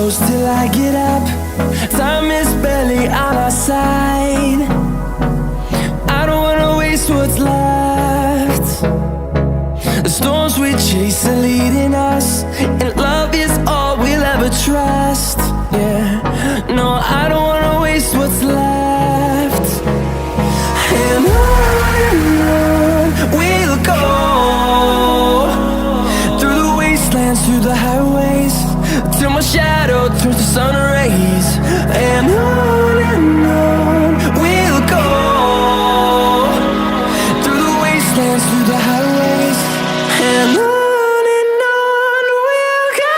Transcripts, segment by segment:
close till I get up. Time is barely on our side. I don't wanna waste what's left. The storms we chase are leading us, and love is all we'll ever trust. Yeah, no, I don't wanna waste what's left. And on we'll go, through the wastelands, through the highways, till my shadow turns to sun rays. And on we'll go, through the wastelands, through the highways, and on we'll go.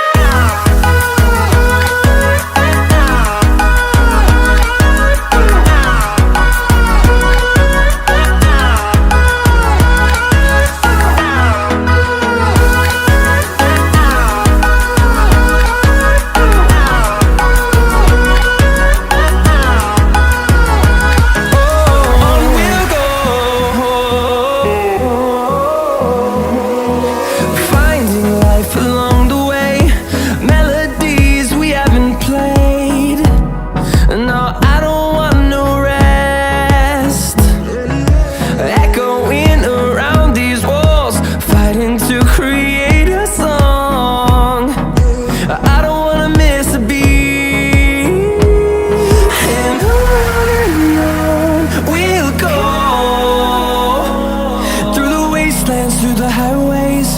Through the highways,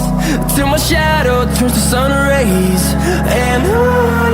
till my shadow turns to sun rays. And on